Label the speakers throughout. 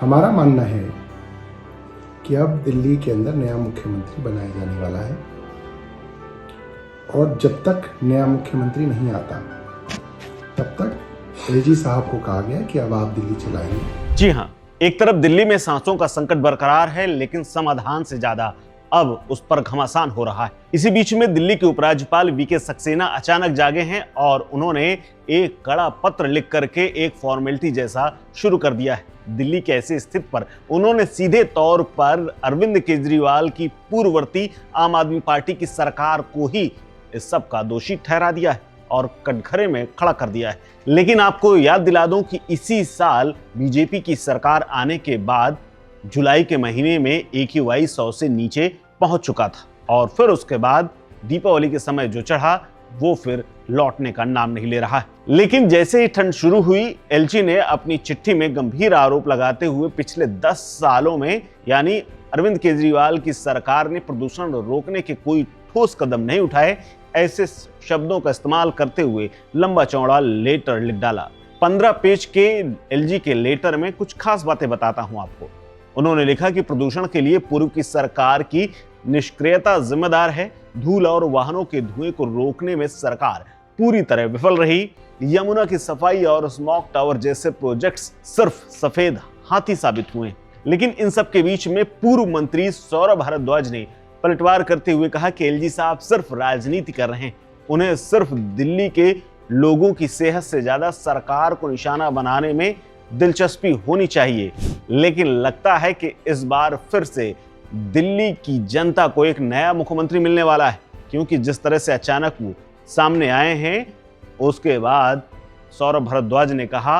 Speaker 1: हमारा मानना है कि अब दिल्ली के अंदर नया मुख्यमंत्री बनाया जाने वाला है और जब तक नया मुख्यमंत्री नहीं आता तब तक एलजी साहब को कहा गया कि अब आप दिल्ली चलाएंगे।
Speaker 2: जी हाँ, एक तरफ दिल्ली में सांसों का संकट बरकरार है, लेकिन समाधान से ज्यादा अब उस पर घमासान हो रहा है। इसी बीच में दिल्ली के उपराज्यपाल वीके सक्सेना अचानक जागे हैं और उन्होंने एक कड़ा पत्र लिख करके एक फॉर्मेलिटी जैसा शुरू कर दिया है। दिल्ली के ऐसी स्थिति पर उन्होंने सीधे तौर पर अरविंद केजरीवाल की पूर्ववर्ती आम आदमी पार्टी की सरकार को ही इस सब का दोषी ठहरा दिया है और कटघरे में खड़ा कर दिया है। लेकिन आपको याद दिला दूं कि इसी साल बीजेपी की सरकार आने के बाद जुलाई के महीने में AQI 100 से नीचे पहुंच चुका था और फिर उसके बाद दीपावली के समय जो चढ़ा वो फिर लौटने का नाम नहीं ले रहा है। लेकिन जैसे ही ठंड शुरू हुई, एलजी ने अपनी चिट्ठी में गंभीर आरोप लगाते हुए पिछले 10 सालों में यानी अरविंद केजरीवाल की सरकार ने प्रदूषण रोकने के कोई ठोस कदम नहीं उठाए, ऐसे शब्दों का इस्तेमाल करते हुए लंबा चौड़ा लेटर लिख डाला। 15 पेज के एलजी के लेटर में कुछ खास बातें बताता हूं आपको। उन्होंने लिखा कि प्रदूषण के लिए पूर्व की सरकार की निष्क्रियता जिम्मेदार है। धूल और वाहनों के धुएं को रोकने में सरकार पूरी तरह विफल रही। यमुना की सफाई और स्मॉग टावर जैसे प्रोजेक्ट्स सिर्फ सफेद हाथी साबित हुए। लेकिन इन सब के बीच में पूर्व मंत्री सौरभ भारद्वाज ने पलटवार करते हुए कहा कि एलजी साहब सिर्फ राजनीति कर रहे हैं। उन्हें सिर्फ दिल्ली के लोगों की सेहत से ज्यादा सरकार को निशाना बनाने में दिलचस्पी होनी चाहिए। लेकिन लगता है कि इस बार फिर से दिल्ली की जनता को एक नया मुख्यमंत्री मिलने वाला है, क्योंकि जिस तरह से अचानक वो सामने आए हैं उसके बाद सौरभ भारद्वाज ने कहा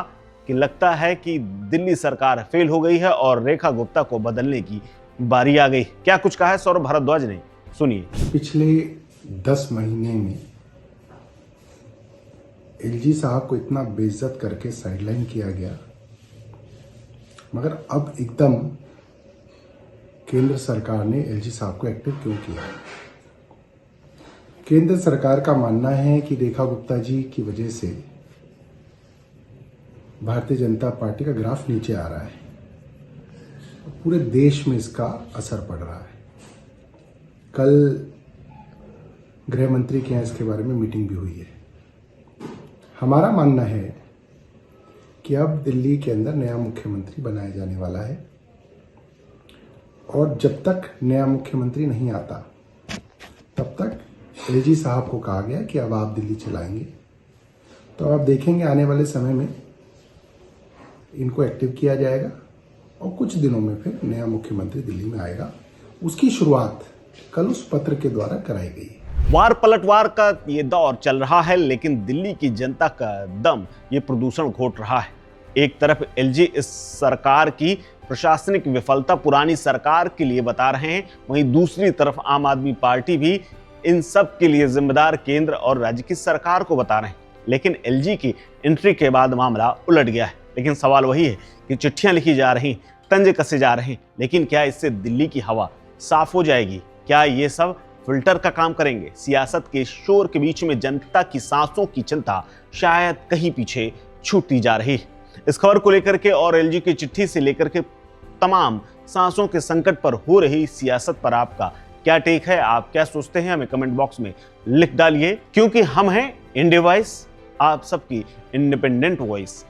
Speaker 2: कि लगता है कि दिल्ली सरकार फेल हो गई है और रेखा गुप्ता को बदलने की बारी आ गई। क्या कुछ कहा है सौरभ भारद्वाज ने, सुनिए।
Speaker 1: पिछले 10 महीने में एलजी साहब को इतना बेइज्जत करके साइडलाइन किया गया, मगर अब एकदम केंद्र सरकार ने एलजी साहब को एक्टिव क्यों किया? केंद्र सरकार का मानना है कि रेखा गुप्ता जी की वजह से भारतीय जनता पार्टी का ग्राफ नीचे आ रहा है, पूरे देश में इसका असर पड़ रहा है। कल गृह मंत्री के यहाँ इसके बारे में मीटिंग भी हुई है। हमारा मानना है कि अब दिल्ली के अंदर नया मुख्यमंत्री बनाया जाने वाला है और जब तक नया मुख्यमंत्री नहीं आता तब तक एलजी साहब को कहा गया कि अब आप दिल्ली चलाएंगे। तो आप देखेंगे आने वाले समय में इनको एक्टिव किया जाएगा और कुछ दिनों में फिर नया मुख्यमंत्री दिल्ली में आएगा। उसकी शुरुआत कल उस पत्र के द्वारा कराई गई।
Speaker 2: वार पलटवार का ये दौर चल रहा है, लेकिन दिल्ली की जनता का दम ये प्रदूषण घोट रहा है। एक तरफ एलजी इस सरकार की प्रशासनिक विफलता पुरानी सरकार के लिए बता रहे हैं, वहीं दूसरी तरफ आम आदमी पार्टी भी इन सब के लिए जिम्मेदार केंद्र और राज्य की सरकार को बता रहे हैं। लेकिन एलजी की एंट्री के बाद मामला उलट गया है। लेकिन सवाल वही है कि चिट्ठियां लिखी जा रही, तंजे कसे जा रहे हैं, लेकिन क्या इससे दिल्ली की हवा साफ हो जाएगी? क्या ये सब फिल्टर का काम करेंगे? सियासत के शोर के बीच में जनता की सांसों की चिंता शायद कहीं पीछे छूटती जा रही है। इस खबर को लेकर के और एलजी की चिट्ठी से लेकर के तमाम सांसों के संकट पर हो रही सियासत पर आपका क्या टेक है? आप क्या सोचते हैं? हमें कमेंट बॉक्स में लिख डालिए, क्योंकि हम हैं इंडिया वॉइस, आप सबकी इंडिपेंडेंट वॉइस।